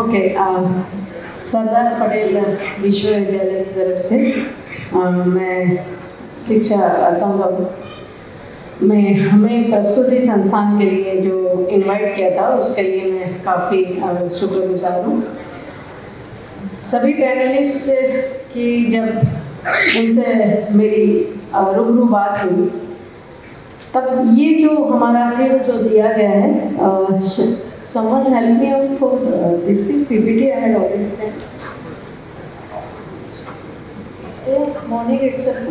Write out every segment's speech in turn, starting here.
Okay, Sardar Patel विश्वविद्यालय की तरफ से मैं शिक्षा संभव में हमें प्रस्तुति संस्थान के लिए जो इनवाइट किया था उसके लिए मैं काफ़ी शुक्रगुजार हूँ। सभी पैनलिस्ट की जब उनसे मेरी रूबरू बात हुई तब ये जो हमारा थीम जो दिया गया है, someone help me out for this thing, PPT I had already sent. Oh, morning itself.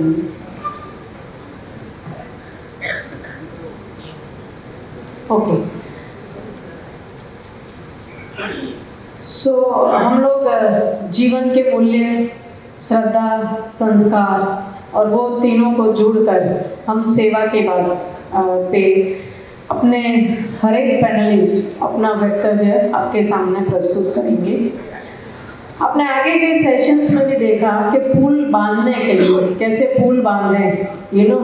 Okay. So हम लोग जीवन के मूल्य, श्रद्धा, संस्कार और वो तीनों को जोड़कर हम सेवा के बात पे अपने हर एक पैनलिस्ट अपना वक्तव्य आपके सामने प्रस्तुत करेंगे। आपने आगे के सेशंस में भी देखा कि पुल बांधने के लिए कैसे पुल बांधे,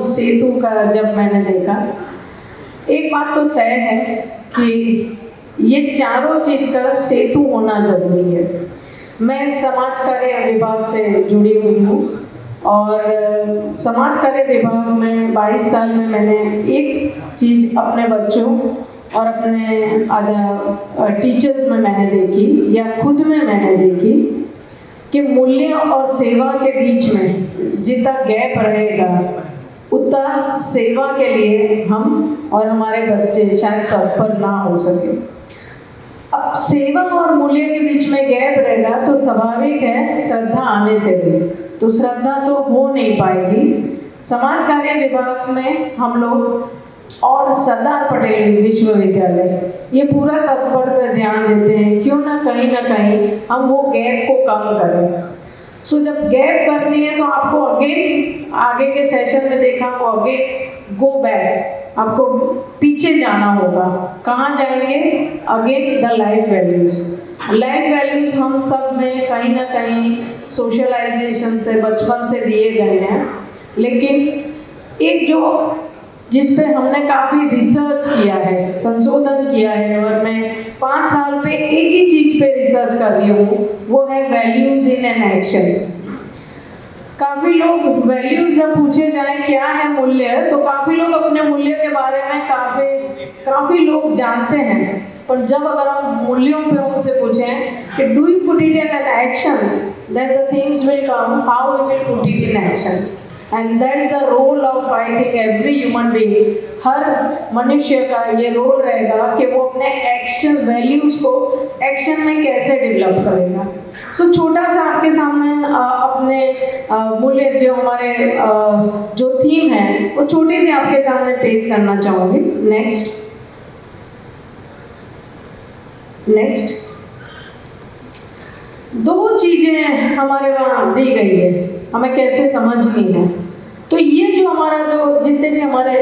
सेतु का जब मैंने देखा, एक बात तो तय है कि ये चारों चीज़ का सेतु होना ज़रूरी है। मैं समाज कार्य विभाग से जुड़ी हुई हूँ और समाज कार्य विभाग में 22 साल में मैंने एक चीज़ अपने बच्चों और अपने टीचर्स में मैंने देखी या खुद में मैंने देखी कि मूल्य और सेवा के बीच में जितना गैप रहेगा उतना सेवा के लिए हम और हमारे बच्चे शायद तत्पर ना हो सके। अब सेवा और मूल्य के बीच में गैप रहेगा तो स्वाभाविक है श्रद्धा आने से भी, तो श्रद्धा तो हो नहीं पाएगी। समाज कार्य विभाग में हम लोग और सरदार पटेल विश्वविद्यालय ये पूरा तत्पर पर ध्यान देते हैं, क्यों ना कहीं हम वो गैप को कम करें। सो जब गैप करनी है तो आपको अगेन आगे के सेशन में देखा वो अगेन गो बैक, आपको पीछे जाना होगा। कहाँ जाएंगे? Again the life values. Life values हम सब में कहीं ना कहीं सोशलाइजेशन से बचपन से दिए गए हैं, लेकिन एक जो जिस पे हमने काफ़ी रिसर्च किया है, संशोधन किया है और मैं 5 साल पे एक ही चीज़ पे रिसर्च कर रही हूँ, वो है वैल्यूज़ इन एंड एक्शंस। काफ़ी लोग वैल्यूज़ जब पूछे जाए क्या है मूल्य, तो काफ़ी लोग अपने मूल्य के बारे में काफ़ी लोग जानते हैं, पर जब अगर हम मूल्यों पे उनसे पूछें कि do you put it in actions, then the things will come, how we will put it in actions, and that's the role of I think every human being. हर मनुष्य का ये रोल रहेगा कि वो अपने एक्शन वैल्यूज़ को action में कैसे डेवलप करेगा। सो छोटा सा आपके सामने अपने मूल्य जो हमारे जो थीम है वो छोटी सी आपके सामने पेश करना चाहूँगी। नेक्स्ट 2 चीज़ें हमारे वहाँ दी गई है, हमें कैसे समझनी है। तो ये जो हमारा जो जितने भी हमारे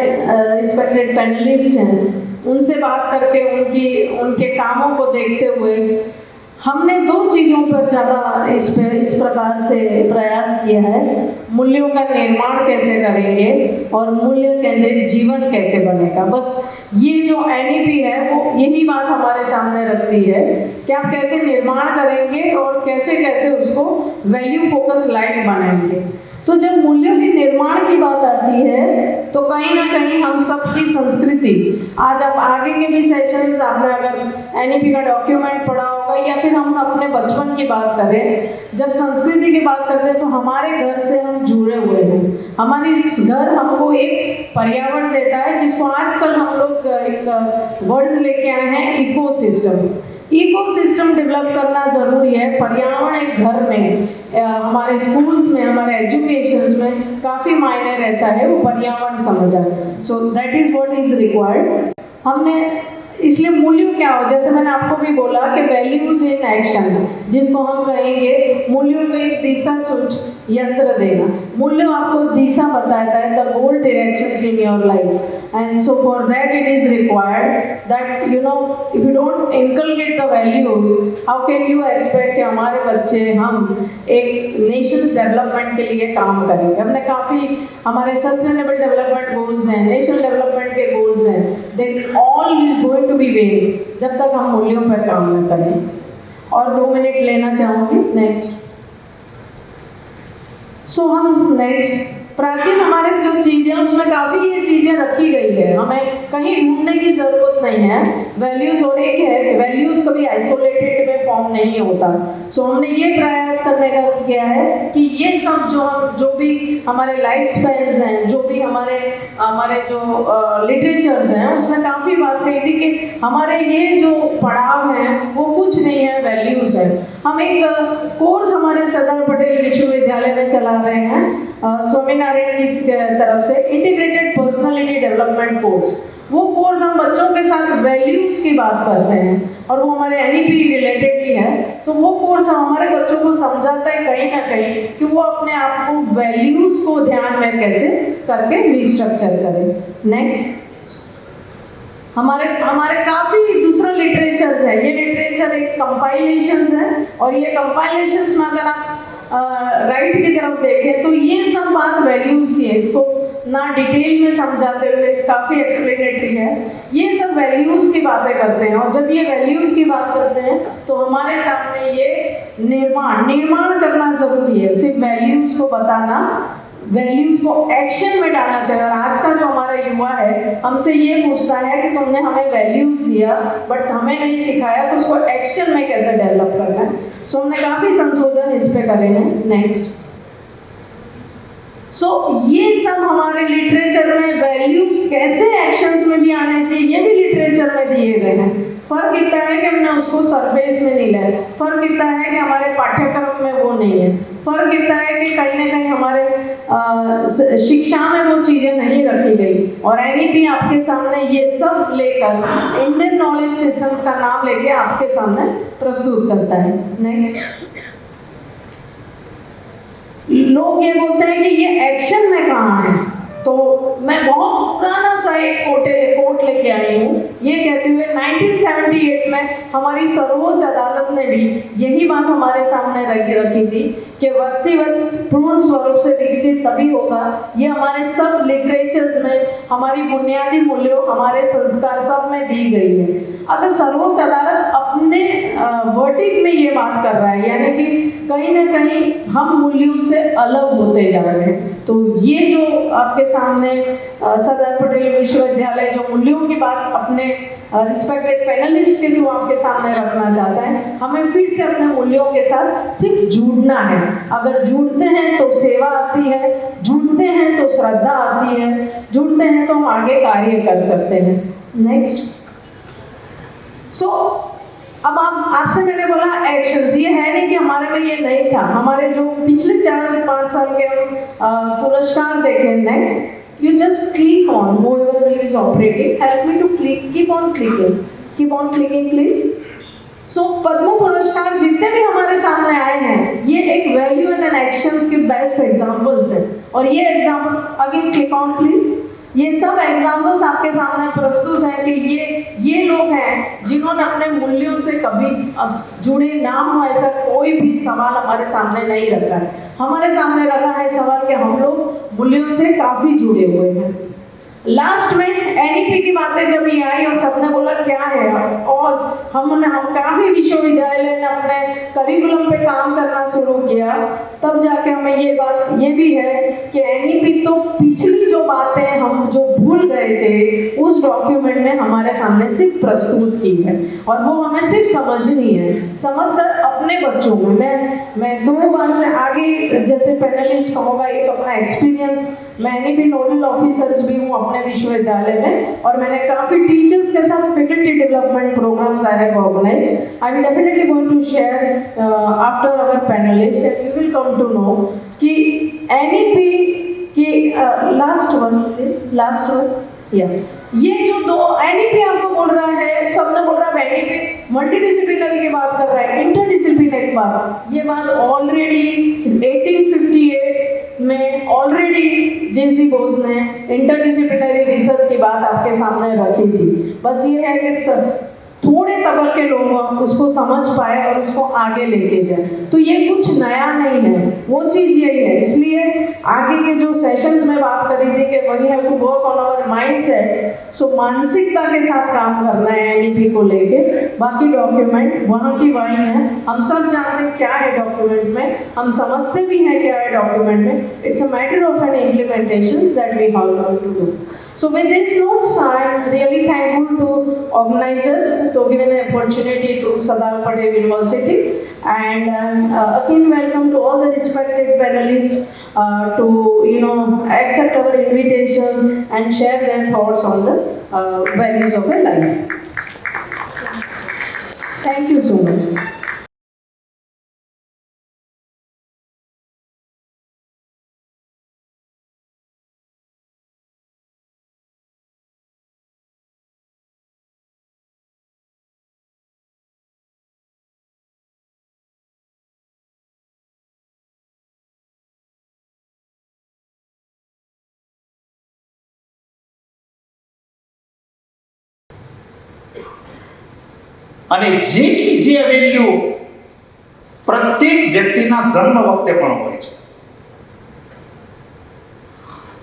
रिस्पेक्टेड पैनलिस्ट हैं उनसे बात करके उनके कामों को देखते हुए हमने 2 चीज़ों पर ज़्यादा इस प्रकार से प्रयास किया है। मूल्यों का निर्माण कैसे करेंगे और मूल्य केंद्रित जीवन कैसे बनेगा। बस ये जो NEP है वो यही बात हमारे सामने रखती है कि आप कैसे निर्माण करेंगे और कैसे उसको वैल्यू फोकस लाइफ बनाएंगे। तो जब मूल्यों के निर्माण की बात आती है तो कहीं ना कहीं हम सबकी संस्कृति, आज आप आगे के भी सेशंस आपने अगर NEP का डॉक्यूमेंट पढ़ा होगा या फिर हम अपने बचपन की बात करें, जब संस्कृति की बात करते हैं तो हमारे घर से हम जुड़े हुए हैं। हमारे घर हमको एक पर्यावरण देता है जिसको आजकल हम लोग एक वर्ड्स लेके आए हैं, इकोसिस्टम डेवलप करना ज़रूरी है। पर्यावरण एक घर में, हमारे स्कूल्स में, हमारे एजुकेशंस में काफ़ी मायने रहता है वो पर्यावरण समझा। So that is what is required. हमने इसलिए मूल्य क्या हो, जैसे मैंने आपको भी बोला कि वैल्यूज इन एक्शंस, जिसको हम कहेंगे मूल्यों को एक दिशा सूच यंत्र देना। मूल्य आपको दिशा बताता है, the goal directions in your life, and so for that it is required that if you don't inculcate the values, how can you expect कि हमारे बच्चे हम एक नेशंस डेवलपमेंट के लिए काम करेंगे। हमने काफ़ी हमारे सस्टेनेबल डेवलपमेंट गोल्स हैं, नेशनल डेवलपमेंट के गोल्स हैं, that all is going to be when जब तक हम मूल्यों पर काम न करें। और 2 मिनट लेना चाहूँगी। नेक्स्ट। सो हम नेक्स्ट, प्राचीन हमारे जो चीज़ें उसमें काफ़ी ये चीज़ें रखी गई है, हमें कहीं ढूंढने की ज़रूरत नहीं है। वैल्यूज़, और एक है कि वैल्यूज़ कभी आइसोलेटेड में फॉर्म नहीं होता। सो हमने ये प्रयास करने का किया है कि ये सब जो भी हमारे लाइफ स्पैन्स हैं, जो भी हमारे जो लिटरेचर्स हैं, उसने काफ़ी बात कही थी कि हमारे ये जो पड़ाव हैं वो कुछ नहीं है, वैल्यूज़ है। हम एक कोर्स हमारे सरदार पटेल विश्वविद्यालय में चला रहे हैं, स्वामीनारायण की तरफ से, इंटीग्रेटेड पर्सनालिटी डेवलपमेंट कोर्स। वो कोर्स हम बच्चों के साथ वैल्यूज़ की बात करते हैं और वो हमारे एनईपी रिलेटेड ही है। तो वो कोर्स हमारे बच्चों को समझाता है कहीं ना कहीं कि वो अपने आप को वैल्यूज़ को ध्यान में कैसे करके रिस्ट्रक्चर करें। नेक्स्ट, हमारे काफ़ी दूसरा लिटरेचर्स है। ये लिटरेचर एक कंपाइलेशंस है और ये कंपाइलेशंस में अगर आप राइट की तरफ देखें तो ये सब बात वैल्यूज़ की है। इसको ना डिटेल में समझाते हुए काफ़ी एक्सप्लेनेटरी है। ये सब वैल्यूज़ की बातें करते हैं और जब ये वैल्यूज़ की बात करते हैं तो हमारे सामने ये निर्माण करना ज़रूरी है। सिर्फ वैल्यूज़ को बताना, वैल्यूज़ को एक्शन में डालना चाहिए। और आज का जो हमारा युवा है हमसे ये पूछता है कि तुमने हमें वैल्यूज़ दिया बट हमें नहीं सिखाया कि उसको एक्शन में कैसे डेवलप करना है। सो हमने काफ़ी संशोधन इस पे करे हैं। नेक्स्ट। सो ये सब हमारे लिटरेचर में वैल्यूज़ कैसे एक्शंस में भी आने चाहिए, ये भी लिटरेचर में दिए गए हैं। फ़र्क इतना है कि हमने उसको सरफेस में नहीं लाया, फ़र्क इतना है कि हमारे पाठ्यक्रम में वो नहीं है, फ़र्क इतना है कि कहीं ना कहीं हमारे शिक्षा में वो चीज़ें नहीं रखी गई। और एनईपी आपके सामने ये सब लेकर इंडियन नॉलेज सिस्टम्स का नाम लेके आपके सामने प्रस्तुत करता है। नेक्स्ट। लोग ये बोलते हैं कि ये एक्शन में कहाँ है, तो मैं बहुत पुराना सा एक कोट लेके आई हूँ। ये कहते हुए 1978 में हमारी सर्वोच्च अदालत ने भी यही बात हमारे सामने रखी थी कि व्यक्तिगत पूर्ण स्वरूप से विकसित तभी होगा। ये हमारे सब लिटरेचर्स में हमारी बुनियादी मूल्यों, हमारे संस्कार सब में दी गई है। अगर सर्वोच्च अदालत अपने वर्डिक्ट में ये बात कर रहा है, यानी कि कहीं ना कहीं हम मूल्यों से अलग होते जा रहे हैं, तो ये जो आपके सामने सरदार पटेल विश्वविद्यालय जो मूल्यों की बात अपने रिस्पेक्टेड पैनलिस्ट के जो आपके सामने रखना चाहता है, हमें फिर से अपने मूल्यों के साथ सिर्फ जुड़ना है। अगर जुड़ते हैं तो सेवा आती है, जुड़ते हैं तो श्रद्धा आती है, जुड़ते हैं तो हम आगे कार्य कर सकते हैं। नेक्स्ट। सो अब आपसे मैंने बोला एक्शंस, ये है नहीं कि हमारे में ये नहीं था। हमारे जो पिछले 4 से 5 साल के हम पुरस्कार देखें। Next. You just click on whoever will is operating. Help me to click. Keep on clicking, please. So पद्म पुरस्कार जितने भी हमारे सामने आए हैं, ये एक वैल्यू एंड एक्शंस के बेस्ट एग्जांपल्स हैं। और ये example again click on please. ये सब एग्जांपल्स आपके सामने प्रस्तुत हैं कि ये लोग हैं जिन्होंने अपने मूल्यों से कभी जुड़े ना हो ऐसा कोई भी सवाल हमारे सामने नहीं रखा है। हमारे सामने रखा है सवाल कि हम लोग मूल्यों से काफ़ी जुड़े हुए हैं। लास्ट में एनईपी की बातें जब ये आई और सबने बोला क्या है, और हम काफ़ी विश्वविद्यालय ने अपने करिकुलम पे काम करना शुरू किया, तब जाके हमें ये भी है कि एनईपी तो पिछली जो बातें हम जो भूल गए थे उस डॉक्यूमेंट में हमारे सामने सिर्फ प्रस्तुत की है और वो हमें सिर्फ समझनी है। समझकर अपने बच्चों में मैं 2 बार से आगे जैसे पैनलिस्ट कहूँगा, एक अपना एक्सपीरियंस, मैं एनईपी नोडल ऑफिसर्स भी हूँ अपने विश्वविद्यालय में और मैंने काफ़ी टीचर्स के साथ faculty development programs I have organized. I am definitely going to share after our panelist and you will come to know कि एनईपी की लास्ट वन ये जो 2 एनईपी आपको बोल रहा है, सबने बोल रहा है एनईपी मल्टीडिसिप्लिनरी की बात कर रहा है, इंटरडिसिप्लिनरी बात, ये बात ऑलरेडी 1858 में ऑलरेडी जेसी बोस ने इंटरडिसिप्लिनरी रिसर्च की बात आपके सामने रखी थी। बस ये है कि थोड़े तबके के लोग उसको समझ पाए और उसको आगे लेके जाए। तो ये कुछ नया नहीं है, वो चीज़ यही है। इसलिए आगे के जो सेशंस में बात करी थी कि we have to work on our mindset, so मानसिकता के साथ काम करना है एनईपी को लेके। बाकी डॉक्यूमेंट वहाँ की वही है, हम सब जानते हैं क्या है डॉक्यूमेंट में, हम समझते भी हैं क्या है डॉक्यूमेंट में। It's a matter of an implementation that we have to do. So with these notes, I am really thankful to organizers to give an opportunity to Sardar Patel University, and again welcome to all the respected panelists to accept our invitations and share their thoughts on the values of a life. Thank you so much. અને જે value પ્રત્યેક વ્યક્તિના જન્મ વખતે પણ હોય છે,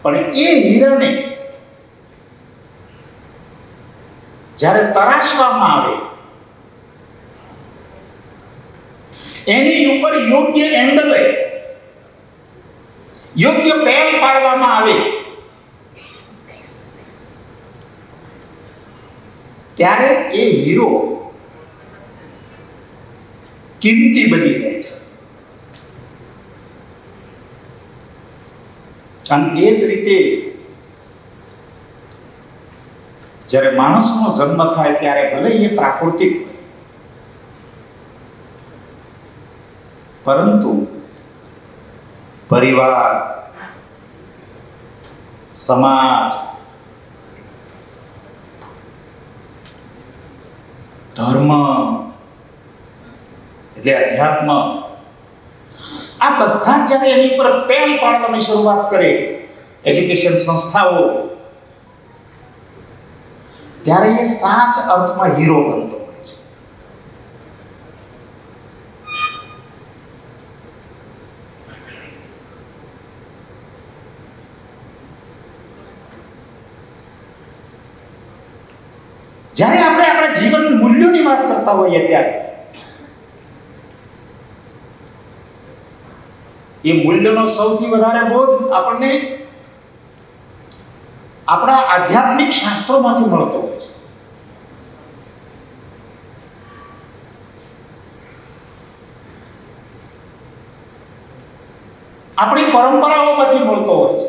પણ એ હીરાને જ્યારે તરાશવામાં આવે, એની ઉપર યોગ્ય એંગલે યોગ્ય પેલ પાડવામાં આવે, ત્યારે એ હીરો કિંમતી બની જાય છે. અને એ જ રીતે જ્યારે માણસનો જન્મ થાય ત્યારે ભલે એ પ્રાકૃતિક, પરંતુ પરિવાર, સમાજ, ધર્મ એટલે અધ્યાત્મ, આ બધા જ્યારે એની પર પહેલ પાડવાની શરૂઆત કરે એજ્યુકેશન સંસ્થાઓ, ત્યારે એ સાચ અર્થમાં હીરો બનતો હોય છે. જ્યારે આપણે આપણા જીવન મૂલ્યોની વાત કરતા હોઈએ ત્યારે એ મૂલ્યનો સૌથી વધારે બોધ આપણને આપણા આધ્યાત્મિક શાસ્ત્રોમાંથી મળતો હોય છે. આપણી પરંપરાઓમાંથી મળતો હોય છે,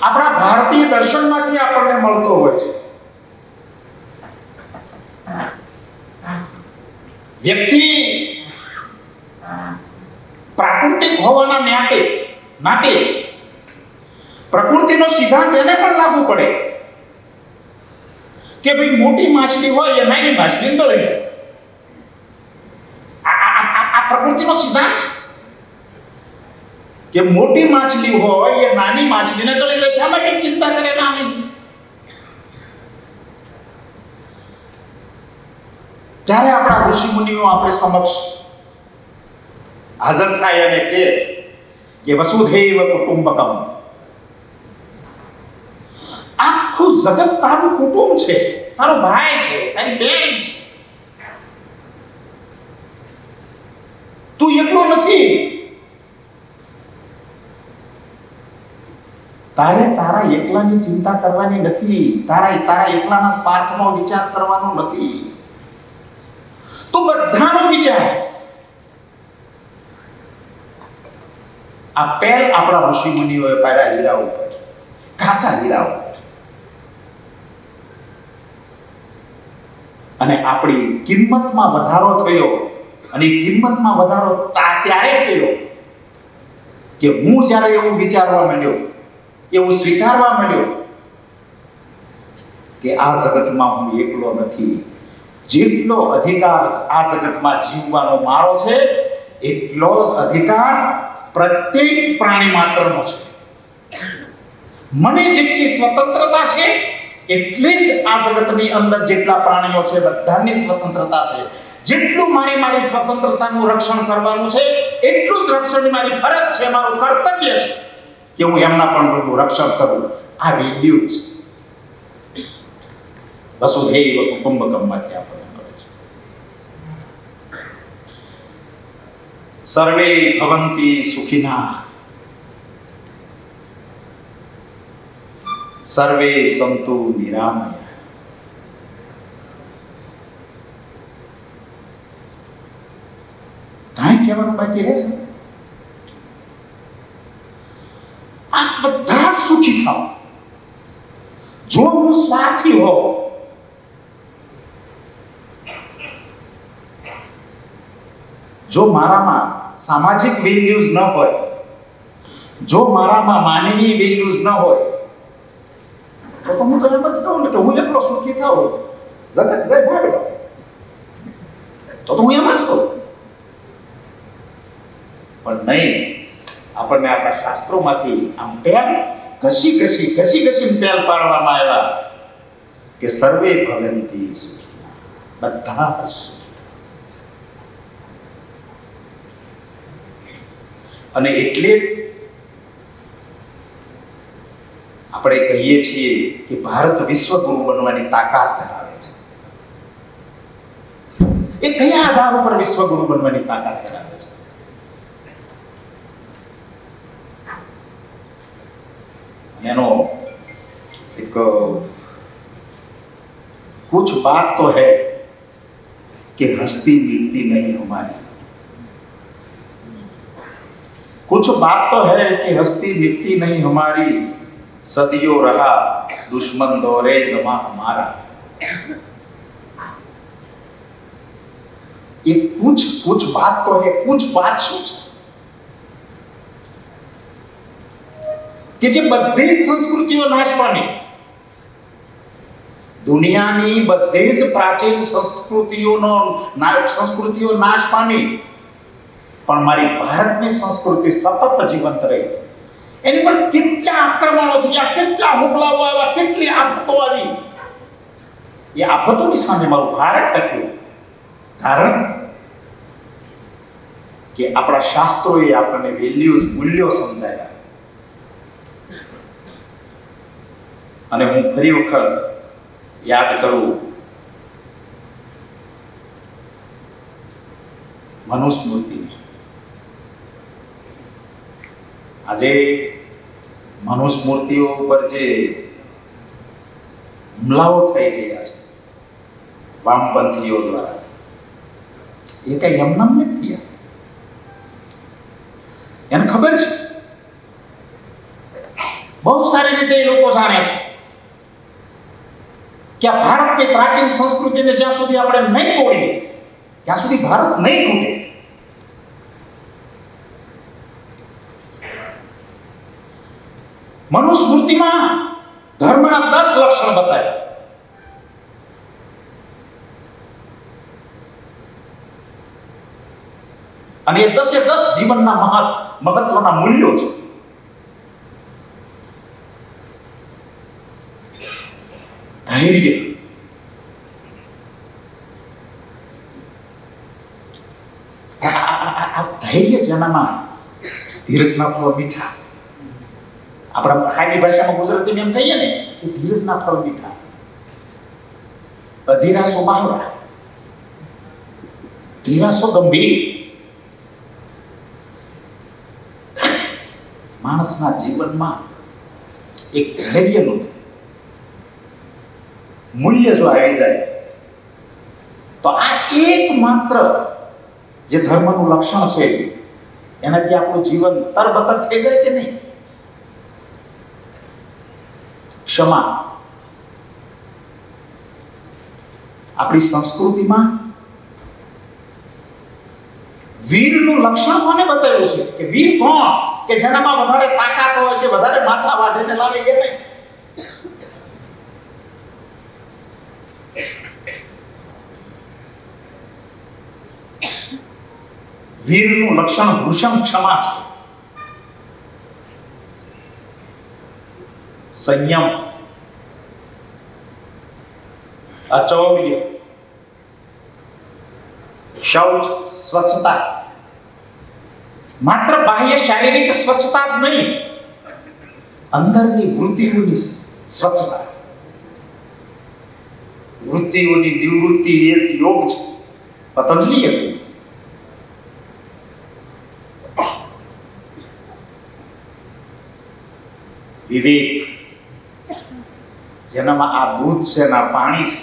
આપણા ભારતીય દર્શનમાંથી આપણને મળતો હોય છે. વ્યક્તિ પ્રાકૃતિક હોવાના નાતે પ્રકૃતિનો સિદ્ધાંત એને પણ લાગુ પડે કે ભાઈ મોટી માછલી હોય એ નાની માછલીને ગળી જાય. આ પ્રકૃતિનો સિદ્ધાંત કે મોટી માછલી હોય એ નાની માછલીને ગળી જાય. શા માટે ચિંતા કરે નાની? ત્યારે આપણા ઋષિ મુનિઓ આપણે સમક્ષ હાજર થાય અને કે વસુધૈવ કુટુંબકમ, આખું જગત તારું કુટુંબ છે, તારો ભાઈ છે, તારી બેન છે, તું એકલો નથી. તારે તારા એકલાની ચિંતા કરવાની નથી, તારા એકલાના સ્વાર્થનો વિચાર કરવાનો નથી, તું બધાનો વિચાર. આ પહેલ આપણા ઋષિ મુનિઓએ પાડ્યા હીરા ઉપર, કાચા હીરા ઉપર. અને આપણી કિંમતમાં વધારો થયો, અને કિંમતમાં વધારો ત્યારે થયો કે હું જ્યારે એવું વિચારવા માંડ્યો, એવું સ્વીકારવા માંડ્યો કે આ જગતમાં હું એકલો નથી. જેટલો અધિકાર આ જગતમાં જીવવાનો મારો છે, એટલો જ અધિકાર પ્રત્યેક પ્રાણી માત્રનો છે. મને જેટલી સ્વતંત્રતા છે એટલી જ આ જગતની અંદર જેટલા પ્રાણીઓ છે બધાની સ્વતંત્રતા છે. જેટલું મારી સ્વતંત્રતાનું રક્ષણ કરવાનું છે એટલું જ રક્ષણની મારી ફરજ છે, મારું કર્તવ્ય છે કે હું એમના પણ રક્ષણ કરું. આ વેલ્યુઝ વસુધૈવ કુટુંબકમમાંથી આપણને મળે છે. સર્વે ભવન્તિ સુખિનઃ, સર્વે સંતુ નિરામયા. કાંઈ કહેવાનું બાકી રહે છે? આ બધા જ સુખી થાવ. જો હું સ્વાર્થી હોઉં, જો મારામાં સામાજિક વેલ્યુઝ ન હોય, જો મારામાં માનવીય વેલ્યુઝ ન હોય, તો હું તો એમ જ કહું ને કે હું એટલો સુખી થાઉં, જગત જાય ભાડવા. તો હું એમ જ કહું. પણ નહીં, આપણને આપણા શાસ્ત્રોમાંથી આમ પહેલ ઘસી પહેલ પાડવામાં આવ્યા કે સર્વે ભવન્તિ સુખિનઃ, બધા જ સુખી. અને એટલે જ આપણે કહીએ છીએ કે ભારત વિશ્વગુરુ બનવાની તાકાત ધરાવે છે. એ કયા આધાર ઉપર વિશ્વગુરુ બનવાની તાકાત ધરાવે છે? એનો એક कुछ बात तो है कि हस्ती मिटती नहीं हमारी, कुछ बात तो है कि हस्ती मिटती नहीं हमारी, सदियों रहा दुश्मन दौरे जमा हमारा. ये कुछ बात तो है. कुछ बात શું છે કે જે બધી સંસ્કૃતિઓ નાશ પામી, દુનિયાની બધી જ પ્રાચીન સંસ્કૃતિઓ નાશ પામી, પણ મારી ભારતની સંસ્કૃતિ સતત જીવંત રહી. એની પર કેટલા આક્રમણો થયા, કેટલા હુમલાઓ આવ્યા, કેટલી આફતો આવી. એ આફતોની સામે મારું ભારત ટક્યું. કારણ કે આપણા શાસ્ત્રોએ આપણને વેલ્યુઝ, મૂલ્યો સમજાવ્યા. અને હું ફરી વખત યાદ કરું મનુસ્મૃતિ. આજે મનુસ્મૃતિઓ ઉપર જે હુમલાઓ થઈ રહ્યા છે વામપંથીઓ દ્વારા, એ કઈ એમનામ નથી થયા. એને ખબર છે, બહુ સારી રીતે એ લોકો જાણે છે કે આ ભારતની પ્રાચીન સંસ્કૃતિને જ્યાં સુધી આપણે નહીં તોડીએ ત્યાં સુધી ભારત નહીં તૂટે. મનુસ્મૃતિમાં ધર્મના 10 લક્ષણ બતાવ્યા. અને એ 10 એ 10 જીવનના મહત્વના મૂલ્યો છે. ધૈર્ય, ધૈર્ય જેનામાં ધીરજના ફળ મીઠા. આપણા હાદી ભાષામાં ગુજરાતીમાં એમ કહીએ ને કે ધીરજના ફળ મીઠા, અધીરાસો બાવરા, ધીરાસો ગંભીર. માણસના જીવનમાં એક ધૈર્યનું મૂલ્ય જો આવી જાય તો આ એકમાત્ર જે ધર્મનું લક્ષણ છે, એનાથી આપણું જીવન તરબતર થઈ જાય કે નહીં? ક્ષમા. આપણી સંસ્કૃતિમાં વીરનું લક્ષણ કોને બતાવ્યું છે? કે વીર કોણ? કે જેનામાં વધારે તાકાત હોય છે, વધારે માથા વાઢીને લાવે એ નહીં. વીરનું લક્ષણ ભૂષણ ક્ષમા છે. સંયમ, અચૌર્ય, શૌચ, સ્વચ્છતા. માત્ર બાહ્ય શારીરિક સ્વચ્છતા જ નહીં, અંદરની વૃત્તિઓની સ્વચ્છતા, વૃત્તિઓની નિવૃત્તિ એ યોગ છે. પતંજલિએ કહ્યું. વિવેક, જેનામાં આ દૂધ છે અને આ પાણી છે,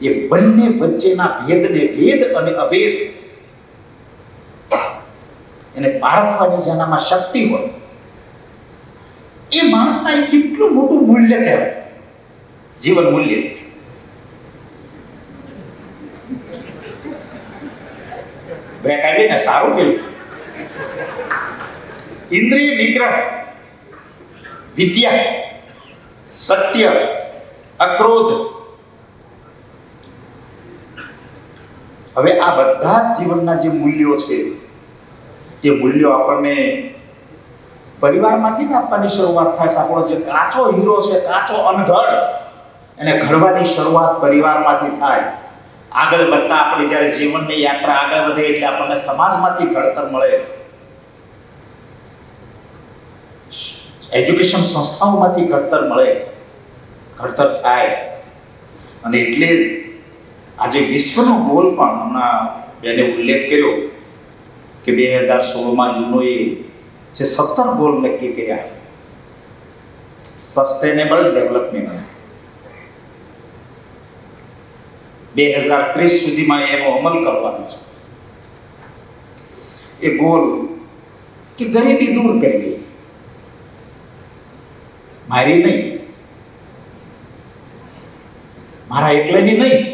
એ બંને વચ્ચેના ભેદને, ભેદ અને અભેદ, એને પારખવાની જેનામાં શક્તિ હોય, એ માણસના એ કેટલું મોટું મૂલ્ય કહેવાય, જીવન મૂલ્ય. બ્રેક આવીને સારું કેવું. ઇન્દ્રિય નિગ્રહ, વિદ્યા, સત્ય, અક્રોધ, હવે આ બધા જ જીવનના જે મૂલ્યો છે, તે મૂલ્યો આપણને પરિવારમાંથી જ આપવાની શરૂઆત થાય છે. આપણો જે કાચો હીરો છે, કાચો અનઘડ, એને ઘડવાની શરૂઆત પરિવારમાંથી થાય. આગળ વધતા આપણી જ્યારે જીવનની યાત્રા આગળ વધે એટલે આપણને સમાજમાંથી ઘડતર મળે, એજ્યુકેશન સંસ્થાઓમાંથી ઘડતર મળે, ઘડતર થાય. અને એટલે જ આજે વિશ્વનો ગોલ પણ હમણાં બેને ઉલ્લેખ કર્યો કે 2016માં યુનોએ જે 17 ગોલ નક્કી કર્યા, સસ્ટેનેબલ ડેવલપમેન્ટ, 2030 સુધીમાં એનો અમલ કરવાનો છે. એ ગોલ કે ગરીબી દૂર કરવી, મારી નહીં, મારા એકલાની નહીં,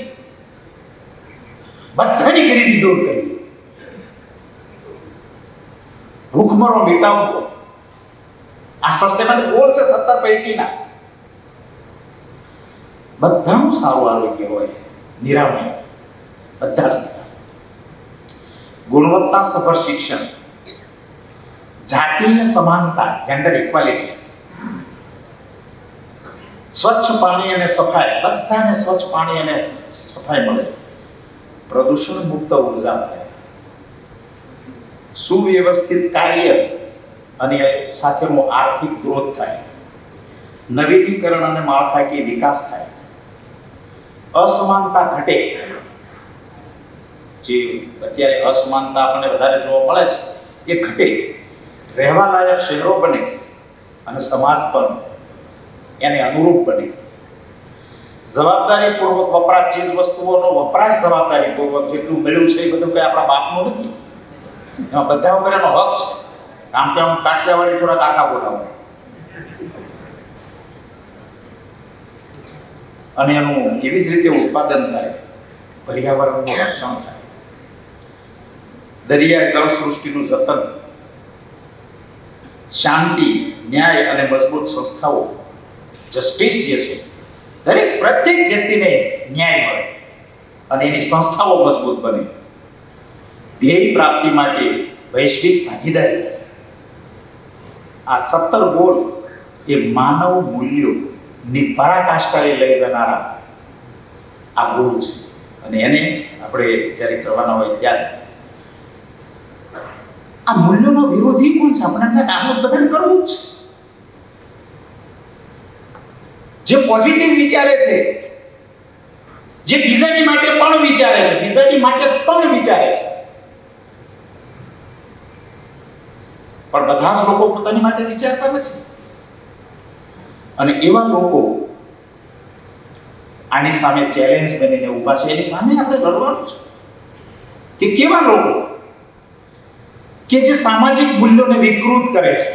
બધાની ગરીબી દૂર કરવી, ભૂખમરો મિટાવવો. આ સસ્ટેનેબલ ગોલ છે 17 પૈકીના. બધાનું સારું આરોગ્ય હોય, નિરામય, બધા જ ગુણવત્તાસભર શિક્ષણ, જાતીય સમાનતા, જેન્ડર ઇક્વાલિટી, સ્વચ્છ પાણી અને સફાઈ, બધાને સ્વચ્છ પાણી અને સફાઈ મળે, પ્રદૂષણ મુક્ત ઉર્જા મળે, સુવ્યવસ્થિત કાર્ય અને સાથેનો આર્થિક ગ્રોથ થાય, નવીનીકરણ અને માળખાકીય વિકાસ થાય, અસમાનતા ઘટે. જે અત્યારે અસમાનતા આપણને વધારે જોવા મળે છે એ ઘટે, રહેવા લાયક શહેરો બને અને સમાજ પણ એને અનુરૂપ બને. જવાબદારીપૂર્વક વપરાશ, ચીજ વસ્તુઓનો વપરાશ જવાબદારીપૂર્વક, જેટલું મળ્યું છે એ બધું કંઈ આપણા બાપનું નથી, એમાં બધા ઉપર એનો હક છે. આમ કે આમ કાઠિયાવાડી થોડા કાકા બોલાવે અને એનું એવી જ રીતે ઉત્પાદન થાય, પર્યાવરણનું રક્ષણ થાય, દરિયાઈ જળ સૃષ્ટિનું જતન, શાંતિ, ન્યાય અને મજબૂત સંસ્થાઓ, જસ્ટિસ જે છે, દરેક પ્રત્યેક વ્યક્તિને ન્યાય મળે અને એની સંસ્થાઓ મજબૂત બને, ધ્યેય પ્રાપ્તિ માટે વૈશ્વિક ભાગીદારી થાય. આ 17 ગોલ એ માનવ મૂલ્યોની પરાકાષ્ઠાએ લઈ જનારા આ ગોલ છે. અને એને આપણે જ્યારે કરવાના હોય ત્યારે આ મૂલ્યોનો વિરોધી કોણ છે? આપણે આનું બધાને કરવું જ છે. જે પોઝિટિવ વિચારે છે, જે બીજાની માટે પણ વિચારે છે, બીજાની માટે પણ વિચારે છે, પણ બધા જ લોકો પોતાની માટે વિચારતા નથી. અને એવા લોકો આની સામે ચેલેન્જ બનીને ઊભા છે. એની સામે આપણે લડવાનું છે કે કેવા લોકો કે જે સામાજિક મૂલ્યોને વિકૃત કરે છે,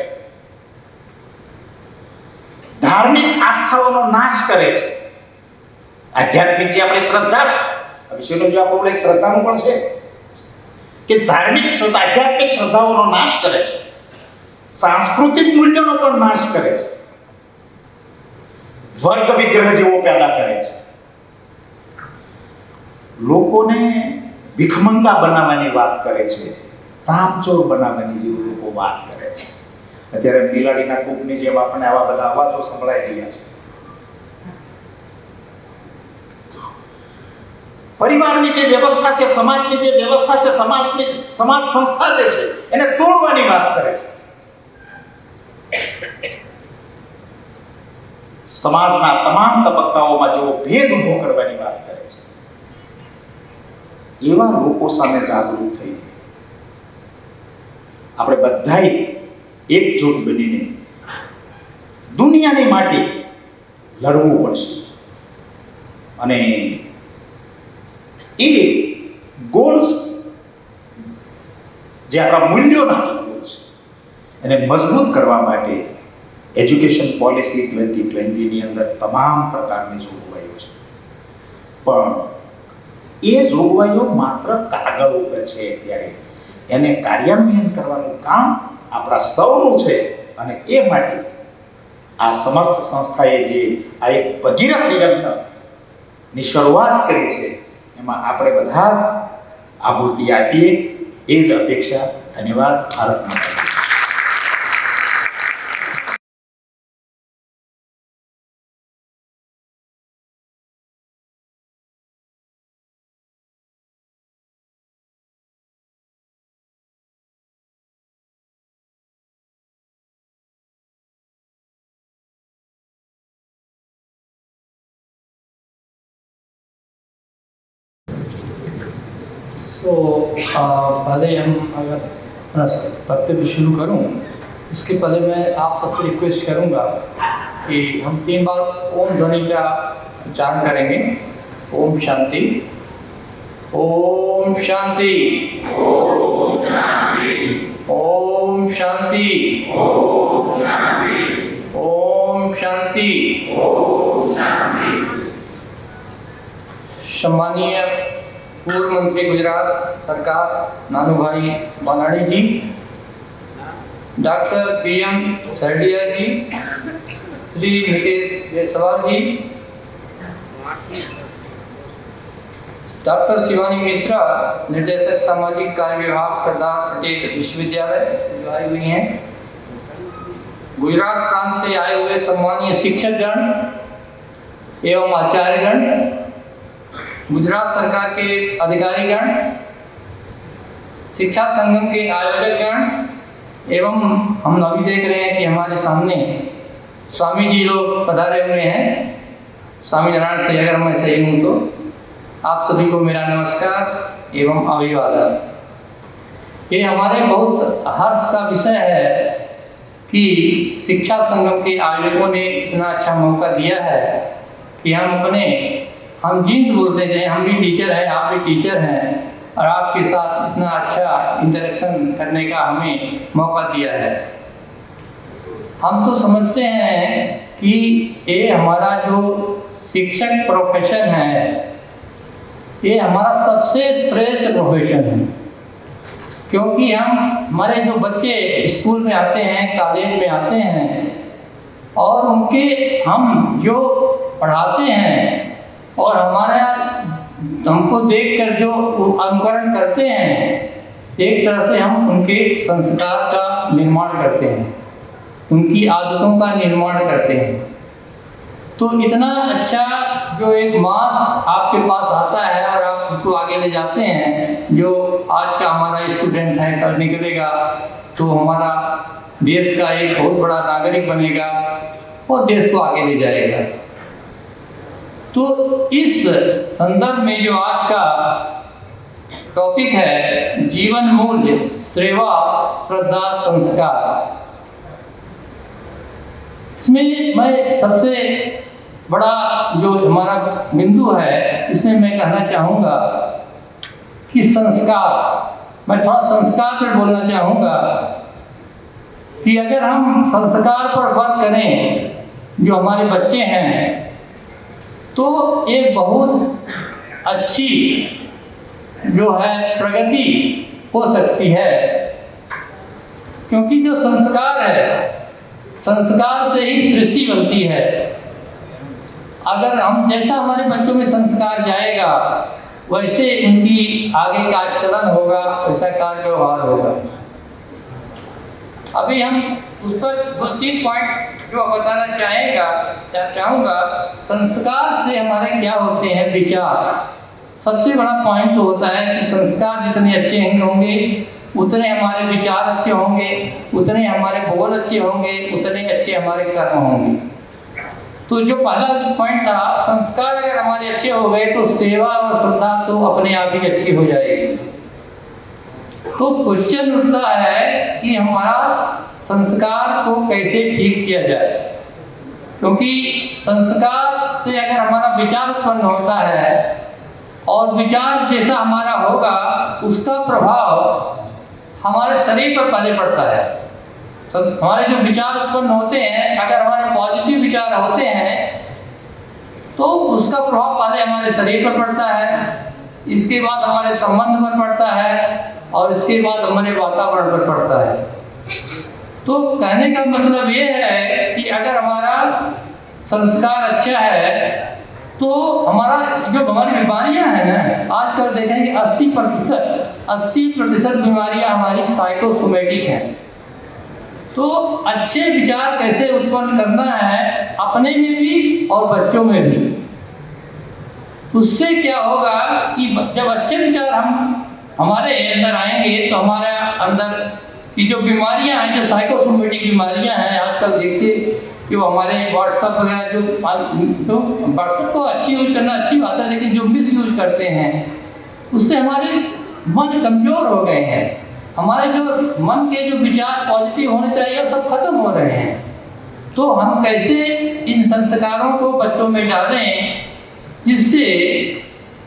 ધાર્મિક આસ્થાઓનો નાશ કરે છે, આધ્યાત્મિક જે આપણી શ્રદ્ધા છે, આ વિષયનો જે આપણો એક શ્રદ્ધાનું પણ છે કે ધાર્મિક શ્રદ્ધા, આધ્યાત્મિક શ્રદ્ધાઓનો નાશ કરે છે, સાંસ્કૃતિક મૂલ્યોનો પણ નાશ કરે છે, વર્ગ વિગ્રહ જેવો પેદા કરે છે, લોકોને ભીખમંગા બનાવવાની વાત કરે છે, કામચોર બનાવવાની જેવું લોકો વાત કરે છે. અત્યારે બિલાડીના કૂપની જેમ આપણને આવા બધા અવાજો સંભળાઈ રહ્યા છે. પરિવારની જે વ્યવસ્થા છે, સમાજની જે વ્યવસ્થા છે, સમાજ સંસ્થા જે છે એને તોડવાની વાત કરે છે. સમાજના તમામ તબક્કાઓમાં જેવો ભેદ ઊભો કરવાની વાત કરે છે, એવા લોકો સામે જાગૃત થઈ આપણે બધાએ એકજૂટ બનીને દુનિયાની માટે લડવું પડશે અને એ ગોલ્સ જે આપણા મૂલ્યોના જે ગોલ્સ એને મજબૂત કરવા માટે એજ્યુકેશન પોલિસી 2020ની અંદર તમામ પ્રકારની જોગવાઈઓ છે, પણ એ જોગવાઈઓ માત્ર કાગળ ઉપર છે. ત્યારે એને કાર્યાન્વયન કરવાનું કામ આપણા સૌનું છે અને એ માટે આ સમર્થ સંસ્થાએ જે આ એક ભગીરથ યજ્ઞની શરૂઆત કરી છે એમાં આપણે બધા જ આહુતિ આપીએ એ જ અપેક્ષા. ધન્યવાદ. ભારત માતા. तो पहले हम अगर अपना वक्तव्य शुरू करूं, इसके पहले मैं आप सबसे रिक्वेस्ट करूंगा कि हम 3 बार ओम ध्वनि का उच्चारण करेंगे. ओम शांति, ओम शांति, ओम शांति, ओम शांति, ओम शांति, ओम शांति, ओम शांति. सम्मानीय पूर्व मंत्री गुजरात सरकार नानूभाई बानाणी जी, डॉक्टर PM सरडिया जी, श्री नितेश जायसवाल जी, डॉक्टर शिवानी मिश्रा, निर्देशक सामाजिक कार्य विभाग सरदार पटेल विश्वविद्यालय जो आई हुई हैं, गुजरात प्रांत से आए हुए सम्मानीय शिक्षकगण एवं आचार्यगण, गुजरात सरकार के अधिकारीगण, शिक्षा संगम के आयोजकगण एवं हम अभी देख रहे हैं कि हमारे सामने स्वामी जी लोग पधारे हुए हैं. स्वामी नारायण से अगर मैं सही हूँ तो आप सभी को मेरा नमस्कार एवं अभिवादन. ये हमारे बहुत हर्ष का विषय है कि शिक्षा संगम के आयोजकों ने इतना अच्छा मौका दिया है कि हम जीन्स बोलते हैं, हम भी टीचर हैं, आप भी टीचर हैं और आपके साथ इतना अच्छा इंटरेक्शन करने का हमें मौका दिया है. हम तो समझते हैं कि ये हमारा जो शिक्षक प्रोफेशन है ये हमारा सबसे श्रेष्ठ प्रोफेशन है, क्योंकि हमारे जो बच्चे स्कूल में आते हैं, कॉलेज में आते हैं और उनके हम जो पढ़ाते हैं और हमको देखकर जो अनुकरण करते हैं, एक तरह से हम उनके संस्कार का निर्माण करते हैं, उनकी आदतों का निर्माण करते हैं. तो इतना अच्छा जो एक मास आपके पास आता है और आप उसको आगे ले जाते हैं, जो आज का हमारा स्टूडेंट है कल निकलेगा तो हमारा देश का एक बहुत बड़ा नागरिक बनेगा और देश को आगे ले जाएगा. तो इस संदर्भ में जो आज का टॉपिक है जीवन मूल्य, सेवा, श्रद्धा, संस्कार, इसमें मैं सबसे बड़ा जो हमारा बिंदु है इसमें मैं कहना चाहूँगा कि संस्कार, मैं थोड़ा संस्कार पर बोलना चाहूँगा कि अगर हम संस्कार पर वर्क करें जो हमारे बच्चे हैं तो एक बहुत अच्छी जो है प्रगति हो सकती है, क्योंकि जो संस्कार है, संस्कार से ही सृष्टि बनती है. अगर हम जैसा हमारे बच्चों में संस्कार जाएगा वैसे उनकी आगे का चलन होगा, वैसा कार्य व्यवहार होगा. अभी हम उस पर 2-3 पॉइंट जो बताना चाहूँगा. संस्कार से हमारे क्या होते हैं विचार, सबसे बड़ा पॉइंट तो होता है कि संस्कार जितने अच्छे होंगे उतने हमारे विचार अच्छे होंगे, उतने हमारे बोल अच्छे होंगे, उतने अच्छे हमारे कर्म होंगे। तो जो पहला पॉइंट था, संस्कार अगर हमारे अच्छे हो गए तो सेवा और श्रद्धा तो अपने आप ही अच्छी हो जाएगी। तो क्वेश्चन उठता है कि हमारा संस्कार को कैसे ठीक किया जाए, क्योंकि संस्कार से अगर हमारा विचार उत्पन्न होता है और विचार जैसा हमारा होगा उसका प्रभाव हमारे शरीर पर पहले पड़ता है। हमारे जो विचार उत्पन्न होते हैं, अगर हमारे पॉजिटिव विचार होते हैं तो उसका प्रभाव पहले हमारे शरीर पर पड़ता है, इसके बाद हमारे संबंध पर पड़ता है और इसके बाद हमारे वातावरण पर पड़ता है। तो कहने का मतलब ये है कि अगर हमारा संस्कार अच्छा है तो हमारा जो हमारी बीमारियां हैं ना, आजकल देखेंगे 80% बीमारियां हमारी साइकोसोमेटिक हैं। तो अच्छे विचार कैसे उत्पन्न करना है अपने में भी और बच्चों में भी, उससे क्या होगा कि जब अच्छे विचार हमारे अंदर आएंगे तो हमारे अंदर की जो बीमारियां हैं, जो साइकोसोमेटिक बीमारियां हैं, आजकल देखिए कि वो हमारे व्हाट्सएप वगैरह जो व्हाट्सएप को अच्छी यूज करना अच्छी बात है, लेकिन जो मिस यूज करते हैं उससे हमारे मन कमज़ोर हो गए हैं। हमारे जो मन के जो विचार पॉजिटिव होने चाहिए वो सब खत्म हो रहे हैं। तो हम कैसे इन संस्कारों को बच्चों में डालें जिससे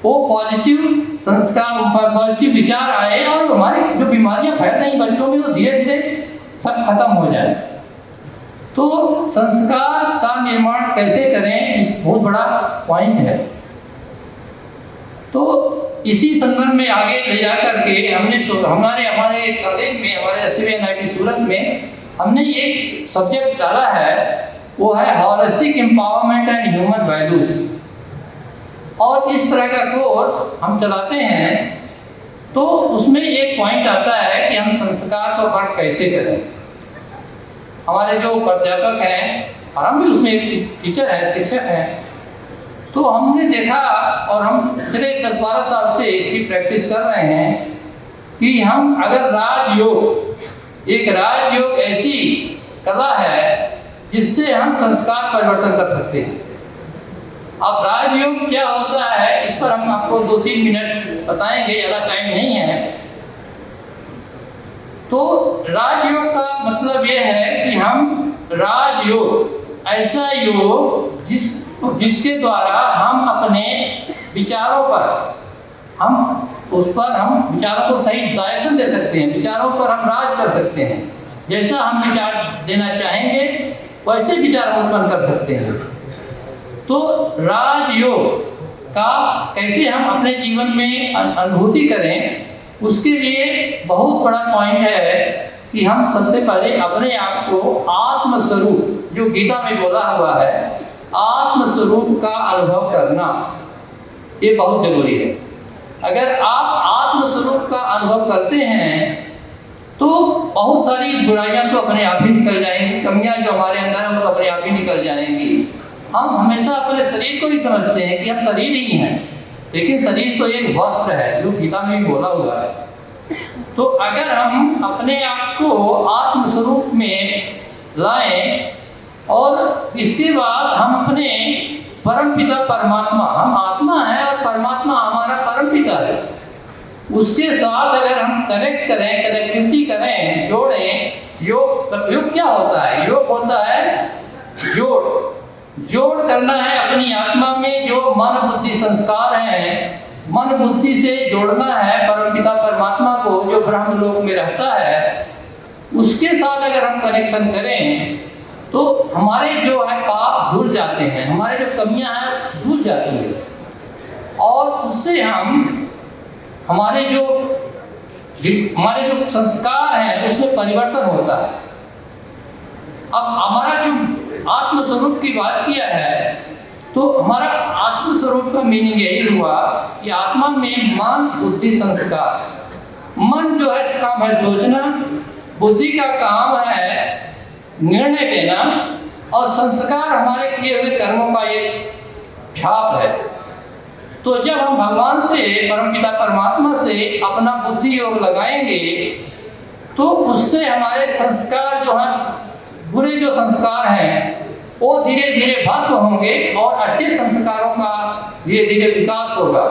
वो पॉजिटिव संस्कार, पॉजिटिव विचार आए और हमारी जो बीमारियां फैल रही बच्चों में वो धीरे धीरे सब खत्म हो जाए। तो संस्कार का निर्माण कैसे करें, इस बहुत बड़ा पॉइंट है। तो इसी संदर्भ में आगे ले जा करके हमने हमारे कॉलेज में, हमारे SCVNIT सूरत में हमने एक सब्जेक्ट डाला है, वो है holistic empowerment and human values. और इस तरह का कोर्स हम चलाते हैं तो उसमें एक पॉइंट आता है कि हम संस्कार को पाठ कैसे करें। हमारे जो प्राध्यापक हैं और हम भी उसमें एक टीचर हैं, शिक्षक हैं, तो हमने देखा और हम पिछले 10-12 साल से इसकी प्रैक्टिस कर रहे हैं कि हम अगर राजयोग ऐसी कला है जिससे हम संस्कार परिवर्तन कर सकते हैं। अब राजयोग क्या होता है इस पर हम आपको 2-3 मिनट बताएंगे, ज़्यादा टाइम नहीं है। तो राजयोग का मतलब ये है कि हम राजयोग ऐसा योग जिसके द्वारा हम अपने विचारों पर हम विचारों को सही डायरेक्शन दे सकते हैं, विचारों पर हम राज कर सकते हैं। जैसा हम विचार देना चाहेंगे वैसे विचार हम उत्पन्न कर सकते हैं। तो राजयोग का कैसे हम अपने जीवन में अनुभूति करें, उसके लिए बहुत बड़ा पॉइंट है कि हम सबसे पहले अपने आप को आत्मस्वरूप, जो गीता में बोला हुआ है, आत्मस्वरूप का अनुभव करना, ये बहुत जरूरी है। अगर आप आत्मस्वरूप का अनुभव करते हैं तो बहुत सारी बुराइयां तो अपने आप ही निकल जाएंगी, कमियां जो हमारे अंदर हैं वो अपने आप ही निकल जाएंगी। हम हमेशा अपने शरीर को ही समझते हैं कि हम शरीर ही हैं, लेकिन शरीर तो एक वस्त्र है, जो गीता में भी बोला हुआ है। तो अगर हम अपने आप को आत्मस्वरूप में लाएं और इसके बाद हम अपने परमपिता परमात्मा, हम आत्मा है और परमात्मा हमारा परमपिता है, उसके साथ अगर हम कनेक्ट करें, कनेक्टिविटी करें, जोड़ें। योग क्या होता है? योग होता है जोड़ करना है अपनी आत्मा में जो मन बुद्धि संस्कार हैं, मन बुद्धि से जोड़ना है परमपिता परमात्मा को जो ब्रह्म लोक में रहता है। उसके साथ अगर हम कनेक्शन करें तो हमारे जो है पाप धुल जाते हैं, हमारे जो कमियां हैं धुल जाती हैं और उससे हमारे जो संस्कार हैं उसमें परिवर्तन होता है। अब हमारा जो आत्मस्वरूप की बात किया है तो हमारा आत्मस्वरूप का मीनिंग यही हुआ कि आत्मा में मन बुद्धि संस्कार। मन जो है काम है सोचना, बुद्धि का काम है निर्णय लेना और संस्कार हमारे किए हुए कर्मों का एक छाप है। तो जब हम भगवान से, परमपिता परमात्मा से अपना बुद्धि योग लगाएंगे तो उससे हमारे संस्कार जो हैं, बुरे जो संस्कार हैं, वो धीरे धीरे भस्म होंगे और अच्छे संस्कारों का धीरे धीरे विकास होगा।